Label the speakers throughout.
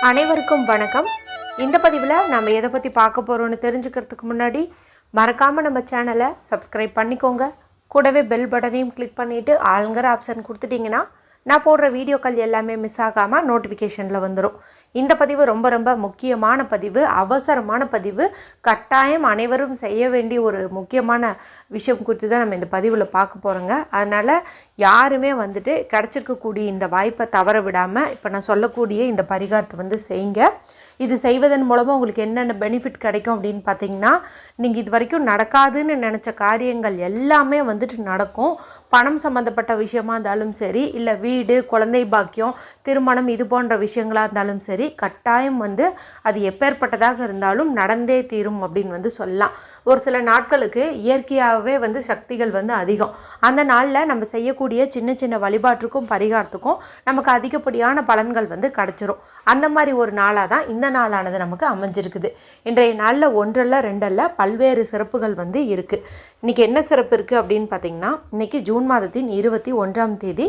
Speaker 1: அனைவருக்கும் வணக்கம். இந்த பதிவில் நம்ம எதை பற்றி பார்க்க போகிறோன்னு தெரிஞ்சுக்கிறதுக்கு முன்னாடி மறக்காமல் நம்ம சேனலை சப்ஸ்கிரைப் பண்ணிக்கோங்க. கூடவே பெல் பட்டனையும் கிளிக் பண்ணிவிட்டு ஆளுங்கிற ஆப்ஷன் கொடுத்துட்டிங்கன்னா நான் போடுற வீடியோக்கள் எல்லாமே மிஸ் ஆகாமல் நோட்டிஃபிகேஷனில் வந்துடும். இந்த பதிவு ரொம்ப ரொம்ப முக்கியமான பதிவு, அவசரமான பதிவு, கட்டாயம் அனைவரும் செய்ய வேண்டிய ஒரு முக்கியமான விஷயம் குறித்து தான் நம்ம இந்த பதிவில் பார்க்க போகிறோங்க. அதனால் யாருமே கிடச்சிருக்கக்கூடிய இந்த வாய்ப்பை தவற விடாமல் இப்போ நான் சொல்லக்கூடிய இந்த பரிகாரத்தை செய்யுங்க. இது செய்வதன் மூலமாக உங்களுக்கு என்னென்ன பெனிஃபிட் கிடைக்கும் அப்படின்னு பார்த்தீங்கன்னா, நீங்கள் இது வரைக்கும் நடக்காதுன்னு நினச்ச காரியங்கள் எல்லாமே நடக்கும். பணம் சம்மந்தப்பட்ட விஷயமா இருந்தாலும் சரி, இல்லை வீடு, குழந்தை பாக்கியம், திருமணம், இது போன்ற விஷயங்களாக இருந்தாலும் சரி, கட்டாயம் அது எப்பேற்பட்டதாக இருந்தாலும் நடந்தே தீரும் அப்படின்னு சொல்லலாம். ஒரு சில நாட்களுக்கு இயற்கையாகவே சக்திகள் அதிகம். அந்த நாளில் நம்ம செய்யக்கூடிய சின்ன சின்ன வழிபாட்டுக்கும் பரிகாரத்துக்கும் நமக்கு அதிகப்படியான பலன்கள் கிடச்சிரும். அந்த மாதிரி ஒரு நாளாக தான் இந்த நாளானது நமக்கு அமைஞ்சிருக்குது. இன்றைய நாளில் ஒன்றல்ல ரெண்டல்ல பல்வேறு சிறப்புகள் இருக்குது. இன்றைக்கி என்ன சிறப்பு இருக்குது அப்படின்னு பார்த்தீங்கன்னா, இன்றைக்கி ஜூன் மாதத்தின் 21ஆம் தேதி,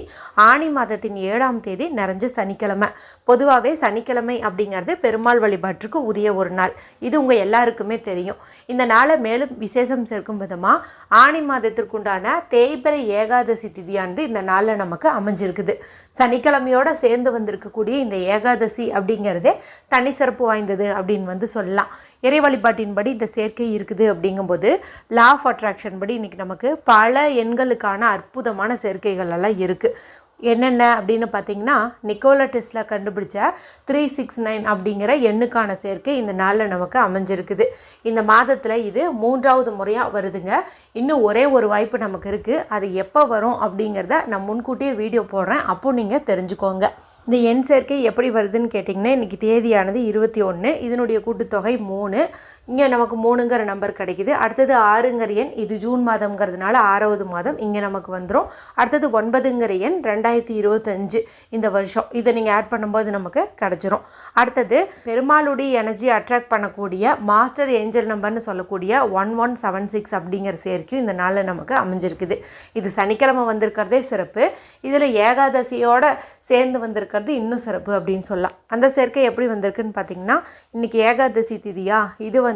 Speaker 1: ஆனி மாதத்தின் 7ஆம் தேதி நிறைஞ்ச சனிக்கிழமை. பொதுவாகவே சனிக்கிழமை அப்படிங்கிறது பெருமாள் வழிபாட்டுக்கு உரிய ஒரு நாள். இது உங்கள் எல்லாருக்குமே தெரியும். இந்த நாளை மேலும் விசேஷம் சேர்க்கும் விதமாக ஆனி மாதத்திற்குண்டான தேய்பிறை ஏகாதசி திதியானது இந்த நாளில் நமக்கு அமைஞ்சிருக்குது. சனிக்கிழமையோடு சேர்ந்து வந்திருக்கக்கூடிய இந்த ஏகாதசி அப்படிங்கிறதே தனி சிறப்பு வாய்ந்தது அப்படின்னு சொல்லலாம். இறை வழிபாட்டின்படி இந்த சேர்க்கை இருக்குது. அப்படிங்கும்போது லா ஆஃப் அட்ராக்ஷன் படி இன்றைக்கி நமக்கு பல எண்களுக்கான அற்புதமான சேர்க்கைகள் எல்லாம் இருக்குது. என்னென்ன அப்படின்னு பார்த்தீங்கன்னா, நிக்கோலா டெஸ்லா கண்டுபிடிச்ச 369 அப்படிங்கிற எண்ணுக்கான சேர்க்கை இந்த நாளில் நமக்கு அமைஞ்சிருக்குது. இந்த மாதத்தில் இது 3வது முறையாக வருதுங்க. இன்னும் ஒரே ஒரு வாய்ப்பு நமக்கு இருக்குது. அது எப்போ வரும் அப்படிங்கிறத நான் முன்கூட்டியே வீடியோ போடுறேன், அப்போ நீங்கள் தெரிஞ்சுக்கோங்க. இந்த எண் சேர்க்கை எப்படி வருதுன்னு கேட்டிங்கன்னா, இன்றைக்கி தேதியானது 21, இதனுடைய கூட்டுத்தொகை 3. இங்கே நமக்கு 3ங்கிற நம்பர் கிடைக்கிது. அடுத்தது 6ங்கிற எண், இது ஜூன் மாதங்கிறதுனால 6வது மாதம் இங்கே நமக்கு வந்துடும். அடுத்தது 9ங்கிற எண் 2025 இந்த வருஷம். இதை நீங்கள் ஆட் பண்ணும்போது நமக்கு கிடச்சிரும். அடுத்தது பெருமாளுடைய எனர்ஜி அட்ராக்ட் பண்ணக்கூடிய மாஸ்டர் ஏஞ்சல் நம்பர்னு சொல்லக்கூடிய 1176 அப்படிங்கிற சேர்க்கையும் இந்த நாளில் நமக்கு அமைஞ்சிருக்குது. இது சனிக்கிழமை வந்திருக்கிறதே சிறப்பு. இதில் ஏகாதசியோட சேர்ந்து வந்திருக்கிறது இன்னும் சிறப்பு அப்படின்னு சொல்லலாம். அந்த சேர்க்கை எப்படி வந்திருக்குன்னு பார்த்தீங்கன்னா, இன்றைக்கி ஏகாதசி திதியா, இது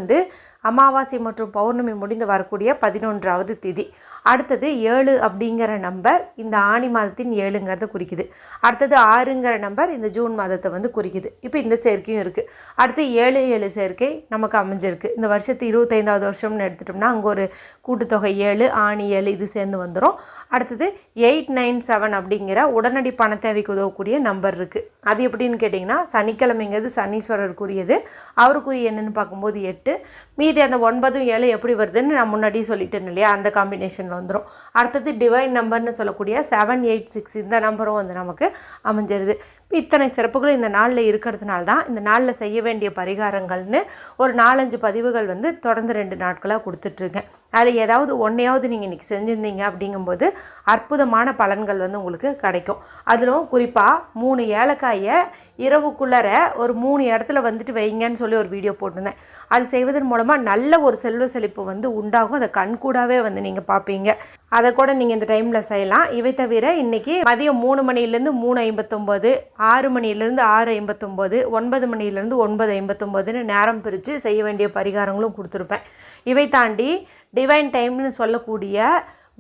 Speaker 1: அமாவாசை மற்றும் பௌர்ணமி முடிந்து வரக்கூடிய 11வது திதி. அடுத்தது 7 அப்படிங்கிற நம்பர் இந்த ஆனி மாதத்தின் 7ங்கிறத குறிக்குது. அடுத்தது 6ங்கிற நம்பர் இந்த ஜூன் மாதத்தை குறிக்குது. இப்போ இந்த சேர்க்கையும் இருக்குது. அடுத்து 7 சேர்க்கை நமக்கு அமைஞ்சிருக்கு. இந்த வருஷத்து 25வது வருஷம்னு எடுத்துட்டோம்னா அங்கே ஒரு கூட்டுத்தொகை 7, ஆனி 7 இது சேர்ந்து வந்துடும். அடுத்தது 897 அப்படிங்கிற உடனடி பண தேவைக்கு உதவக்கூடிய நம்பர் இருக்குது. அது எப்படின்னு கேட்டிங்கன்னா, சனிக்கிழமைங்கிறது சனீஸ்வரருக்குரியது. அவருக்குரிய என்னென்னு பார்க்கும்போது 8. மீதி அந்த 9, 7 எப்படி வருதுன்னு நான் முன்னாடியே சொல்லிட்டேன் இல்லையா, அந்த காம்பினேஷனில் வந்துடும். அடுத்தது டிவைன் நம்பர்னு சொல்லக்கூடிய 786 இந்த நம்பரும் நமக்கு அமைஞ்சிருது. இப்போ இத்தனை சிறப்புகளும் இந்த நாளில் இருக்கிறதுனால தான் இந்த நாளில் செய்ய வேண்டிய பரிகாரங்கள்னு ஒரு 4-5 பதிவுகள் தொடர்ந்து 2 நாட்களாக கொடுத்துட்ருக்கேன். அதில் ஏதாவது ஒன்றையாவது நீங்கள் இன்றைக்கி செஞ்சுருந்தீங்க அப்படிங்கும்போது அற்புதமான பலன்கள் உங்களுக்கு கிடைக்கும். அதிலும் குறிப்பாக 3 ஏலக்காயை இரவுக்குள்ளர ஒரு 3 இடத்துல வைங்கன்னு சொல்லி ஒரு வீடியோ போட்டிருந்தேன். அது செய்வதன் மூலமாக நல்ல ஒரு செல்வ செழிப்பு உண்டாகும். அதை கண்கூடாவே நீங்கள் பார்ப்பீங்க. அதை கூட நீங்கள் இந்த டைமில் செய்யலாம். இவை தவிர இன்றைக்கி மதியம் 3 மணிலேருந்து 3:59, 6 மணிலேருந்து 6:59, 9 மணிலேருந்து 9:59ன்னு நேரம் பிரித்து செய்ய வேண்டிய பரிகாரங்களும் கொடுத்துருப்பேன். இவை தாண்டி டிவைன் டைம்னு சொல்லக்கூடிய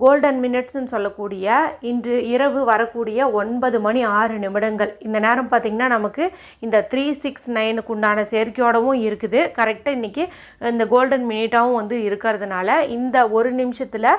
Speaker 1: கோல்டன் மினிட்ஸ்ன்னு சொல்லக்கூடிய இன்று இரவு வரக்கூடிய 9 மணி 6 நிமிடங்கள் இந்த நேரம் பார்த்திங்கன்னா நமக்கு இந்த 369க்கு உண்டான சேர்க்கையோடவும் இருக்குது. கரெக்டாக இன்றைக்கி இந்த கோல்டன் மினிட்டாகவும் இருக்கிறதுனால இந்த ஒரு நிமிஷத்தில்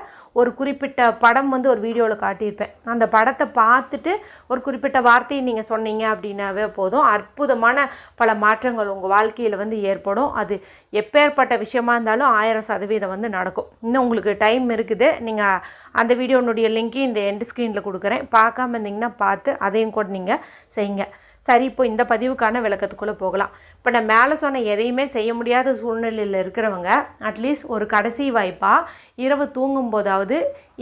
Speaker 1: ஒரு குறிப்பிட்ட படம் ஒரு வீடியோவில் காட்டியிருப்பேன். அந்த படத்தை பார்த்துட்டு ஒரு குறிப்பிட்ட வார்த்தையை நீங்கள் சொன்னீங்க அப்படின்னாவே போதும், அற்புதமான பல மாற்றங்கள் உங்கள் வாழ்க்கையில் ஏற்படும். அது எப்பேற்பட்ட விஷயமா இருந்தாலும் 1000% நடக்கும். இன்னும் உங்களுக்கு டைம் இருக்குது. நீங்கள் அந்த வீடியோனுடைய லிங்க்கையும் இந்த எண்ட் ஸ்க்ரீனில் கொடுக்குறேன். பார்க்காம இருந்தீங்கன்னா பார்த்து அதையும் கூட நீங்கள் செய்யுங்க. சரி, இப்போ இந்த பதிவுக்கான விளக்கத்துக்குள்ளே போகலாம். இப்போ நான் மேலே சொன்ன எதையுமே செய்ய முடியாத சூழ்நிலையில் இருக்கிறவங்க அட்லீஸ்ட் ஒரு கடைசி வாய்ப்பாக இரவு தூங்கும்போதாவது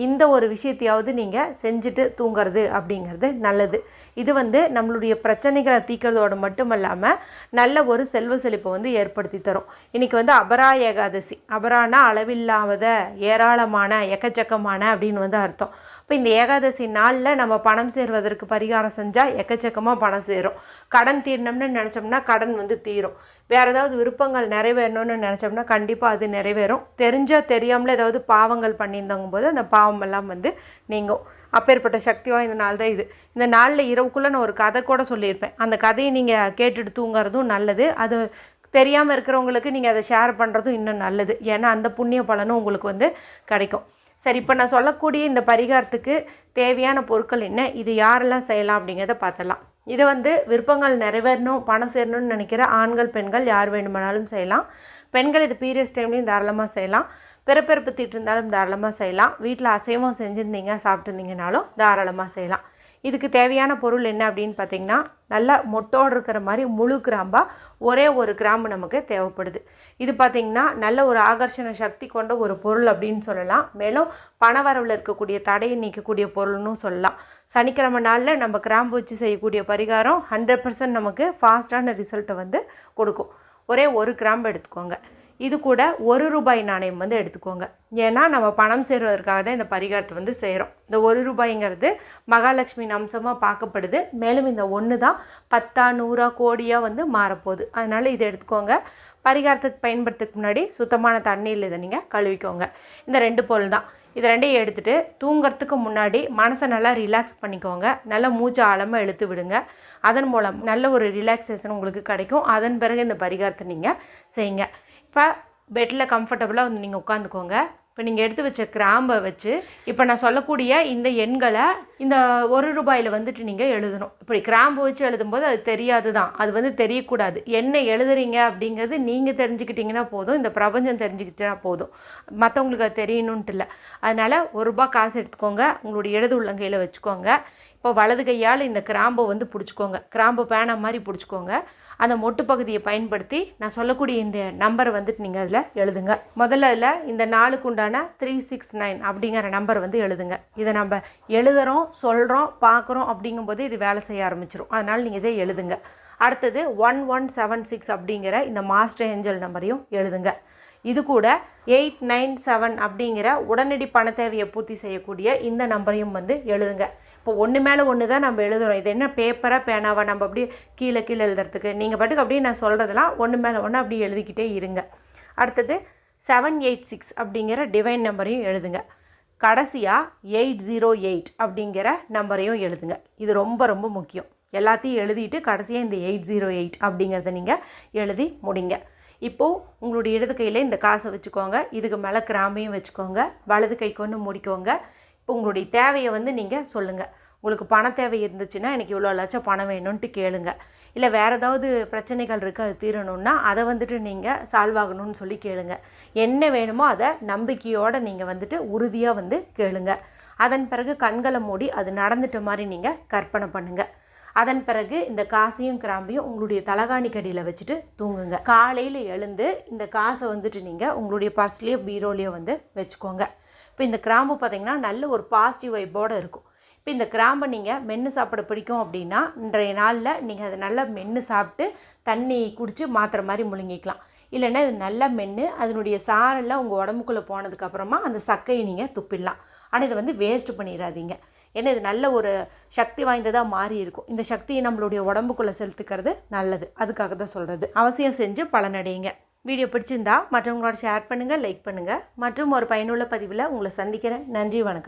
Speaker 1: இந்த ஒரு விஷயத்தையாவது நீங்கள் செஞ்சுட்டு தூங்கிறது அப்படிங்கிறது நல்லது. இது நம்மளுடைய பிரச்சனைகளை தீர்க்கிறதோடு மட்டும் இல்லாமல் நல்ல ஒரு செல்வ செழிப்பை ஏற்படுத்தி தரும். இன்றைக்கி அபரா ஏகாதசி. அபரானா அளவில்லாத, ஏராளமான, எக்கச்சக்கமான அப்படின்னு அர்த்தம். இப்போ இப்போ இந்த ஏகாதசி நாளில் நம்ம பணம் சேர்வதற்கு பரிகாரம் செஞ்சால் எக்கச்சக்கமாக பணம் சேரும். கடன் தீரணும்னு நினச்சோம்னா கடன் வந்து தீரும். வேறு ஏதாவது விருப்பங்கள் நிறைவேறணும்னு நினச்சோம்னா கண்டிப்பாக அது நிறைவேறும். தெரிஞ்சால் தெரியாமலே ஏதாவது பாவங்கள் பண்ணியிருந்தங்கும் போது அந்த பாவமெல்லாம் வந்து நீங்கும். அப்பேற்பட்ட சக்தி வாய்ந்த நாள் தான் இது. இந்த நாளில் இரவுக்குள்ளே நான் ஒரு கதை கூட சொல்லியிருப்பேன். அந்த கதையை நீங்கள் கேட்டுட்டு தூங்குறதும் நல்லது. அது தெரியாமல் இருக்கிறவங்களுக்கு நீங்கள் அதை ஷேர் பண்ணுறதும் இன்னும் நல்லது. ஏன்னா அந்த புண்ணிய பலனும் உங்களுக்கு வந்து கிடைக்கும். சரி, இப்போ நான் சொல்லக்கூடிய இந்த பரிகாரத்துக்கு தேவையான பொருட்கள் என்ன, இது யாரெல்லாம் செய்யலாம் அப்படிங்கிறத பார்த்துடலாம். இது வந்து விருப்பங்கள் நிறைவேறணும், பணம் சேரணும்னு நினைக்கிற ஆண்கள் பெண்கள் யார் வேணுமானாலும் செய்யலாம். பெண்கள் இது பீரியட்ஸ் டைம்லையும் தாராளமாக செய்யலாம். பிறப்பிறப்பு தீட்டு இருந்தாலும் தாராளமாக செய்யலாம். வீட்டில் அசைவம் செஞ்சுருந்தீங்க சாப்பிட்டுருந்தீங்கனாலும் தாராளமாக செய்யலாம். இதுக்கு தேவையான பொருள் என்ன அப்படின்னு பார்த்திங்கன்னா, நல்லா மொட்டோடு இருக்கிற மாதிரி முழு கிராம்பாக ஒரே ஒரு கிராம்பு நமக்கு தேவைப்படுது. இது பார்த்திங்கன்னா நல்ல ஒரு ஆகர்ஷண சக்தி கொண்ட ஒரு பொருள் அப்படின்னு சொல்லலாம். மேலும் பணவரவில் இருக்கக்கூடிய தடையை நீக்கக்கூடிய பொருள்னு சொல்லலாம். சனிக்கிழமை நாளில் நம்ம கிராம்பு வச்சு செய்யக்கூடிய பரிகாரம் 100% நமக்கு ஃபாஸ்ட்டான ரிசல்ட்டை வந்து கொடுக்கும். ஒரே ஒரு கிராம்பு எடுத்துக்கோங்க. இது கூட ₹1 நாணயம் வந்து எடுத்துக்கோங்க. ஏன்னா நம்ம பணம் சேருவதற்காக தான் இந்த பரிகாரத்தை வந்து செய்கிறோம். இந்த ₹1ங்கிறது மகாலட்சுமியின் அம்சமாக பார்க்கப்படுது. மேலும் இந்த ஒன்று தான் 10 100 கோடியாக வந்து மாறப்போகுது. அதனால் இதை எடுத்துக்கோங்க. பரிகாரத்துக்கு பயன்படுத்துறதுக்கு முன்னாடி சுத்தமான தண்ணியில் இதை நீங்கள் கழுவிக்கோங்க. இந்த 2 பொருள் தான். இது ரெண்டையும் எடுத்துகிட்டு தூங்கிறதுக்கு முன்னாடி மனசை நல்லா ரிலாக்ஸ் பண்ணிக்கோங்க. நல்லா மூச்சை ஆழமாக இழுத்து விடுங்க. அதன் மூலம் நல்ல ஒரு ரிலாக்ஸேஷன் உங்களுக்கு கிடைக்கும். அதன் பிறகு இந்த பரிகாரத்தை நீங்கள் செய்யுங்க. இப்போ பெட்டில் கம்ஃபர்டபுளாக வந்து நீங்கள் உட்காந்துக்கோங்க. இப்போ நீங்கள் எடுத்து வச்ச கிராம்பை வச்சு இப்போ நான் சொல்லக்கூடிய இந்த எண்களை இந்த ₹1 வந்துட்டு நீங்கள் எழுதணும். இப்படி கிராம்பு வச்சு எழுதும்போது அது தெரியாது தான், அது வந்து தெரியக்கூடாது. என்ன எழுதுறீங்க அப்படிங்கிறது நீங்கள் தெரிஞ்சுக்கிட்டிங்கன்னா போதும், இந்த பிரபஞ்சம் தெரிஞ்சுக்கிட்டா போதும், மற்றவங்களுக்கு அது தெரியணுன்ட்டு இல்லை. அதனால் ₹1 காசு எடுத்துக்கோங்க, உங்களுடைய இடது உள்ளங்கையில் வச்சுக்கோங்க. இப்போ வலது கையால் இந்த கிராம்பை வந்து பிடிச்சிக்கோங்க. கிராம்பு பேனா மாதிரி பிடிச்சிக்கோங்க. அந்த மொட்டு பகுதியை பயன்படுத்தி நான் சொல்லக்கூடிய இந்த நம்பரை வந்துட்டு நீங்கள் அதில் எழுதுங்க. முதல்ல அதில் இந்த நாளுக்கு உண்டான 369 அப்படிங்கிற நம்பர் வந்து எழுதுங்க. இதை நம்ம எழுதுகிறோம், சொல்கிறோம், பார்க்குறோம் அப்படிங்கும்போது இது வேலை செய்ய ஆரம்பிச்சிடும். அதனால் நீங்கள் இதை எழுதுங்க. அடுத்தது 1176 அப்படிங்கிற இந்த மாஸ்டர் ஏஞ்சல் நம்பரையும் எழுதுங்க. இது கூட 897 அப்படிங்கிற உடனடி பண தேவையை பூர்த்தி செய்யக்கூடிய இந்த நம்பரையும் வந்து எழுதுங்க. இப்போ ஒன்று மேலே ஒன்று தான் நம்ம எழுதுகிறோம். இது என்ன பேப்பராக பேனாவா நம்ம அப்படியே கீழே எழுதுறதுக்கு? நீங்கள் பாட்டுக்கு அப்படியே நான் சொல்கிறதெல்லாம் ஒன்று மேலே ஒன்று அப்படியே எழுதிக்கிட்டே இருங்க. அடுத்தது 786 அப்படிங்கிற டிவைன் நம்பரையும் எழுதுங்க. கடைசியாக 808 அப்படிங்கிற நம்பரையும் எழுதுங்க. இது ரொம்ப ரொம்ப முக்கியம். எல்லாத்தையும் எழுதிட்டு கடைசியாக இந்த 808 அப்படிங்கிறத நீங்கள் எழுதி முடிங்க. இப்போது உங்களுடைய இடது கையில் இந்த காசை வச்சுக்கோங்க. இதுக்கு மேலே கிராம்பையும் வச்சுக்கோங்க. வலது கை கொண்டு முடிக்கோங்க. இப்போ உங்களுடைய தேவையை வந்து நீங்கள் சொல்லுங்கள். உங்களுக்கு பண தேவை இருந்துச்சுன்னா எனக்கு இவ்வளோ லட்சம் பணம் வேணும்ன்ட்டு கேளுங்க. இல்லை வேறு ஏதாவது பிரச்சனைகள் இருக்குது அது தீரணுன்னா அதை வந்துட்டு நீங்கள் சால்வ் ஆகணும்னு சொல்லி கேளுங்க. என்ன வேணுமோ அதை நம்பிக்கையோடு நீங்கள் வந்துட்டு உறுதியாக வந்து கேளுங்க. அதன் பிறகு கண்களை மூடி அது நடந்துட்ட மாதிரி நீங்கள் கற்பனை பண்ணுங்கள். அதன் பிறகு இந்த காசையும் கிராம்பையும் உங்களுடைய தலகாணிக்கடியில் வச்சுட்டு தூங்குங்க. காலையில் எழுந்து இந்த காசை வந்துட்டு நீங்கள் உங்களுடைய பர்ஸ்லேயோ பீரோலையோ வந்து வச்சுக்கோங்க. இப்போ இந்த கிராம்பு பார்த்திங்கன்னா நல்ல ஒரு பாசிட்டிவ் வைப்போடு இருக்கும். இப்போ இந்த கிராம்பை நீங்கள் மென்று சாப்பிட பிடிக்கும் அப்படின்னா இன்றைய நாளில் நீங்கள் அதை நல்லா மென்று சாப்பிட்டு தண்ணி குடித்து மாத்திரை மாதிரி முழுங்கிக்கலாம். இல்லைன்னா இது நல்லா மென்று அதனுடைய சாரெல்லாம் உங்கள் உடம்புக்குள்ளே போனதுக்கப்புறமா அந்த சக்கையை நீங்கள் துப்பிடலாம். ஆனால் இதை வந்து வேஸ்ட்டு பண்ணிடாதீங்க. ஏன்னா இது நல்ல ஒரு சக்தி வாய்ந்ததாக மாறி இருக்கும். இந்த சக்தியை நம்மளுடைய உடம்புக்குள்ளே செலுத்துக்கிறது நல்லது. அதுக்காக தான் சொல்கிறது. அவசியம் செஞ்சு பலனடையுங்க. வீடியோ பிடிச்சிருந்தா மற்றவங்களோட ஷேர் பண்ணுங்கள், லைக் பண்ணுங்கள். மற்றும் ஒரு பயனுள்ள பதிவில் உங்களை சந்திக்கிறேன். நன்றி, வணக்கம்.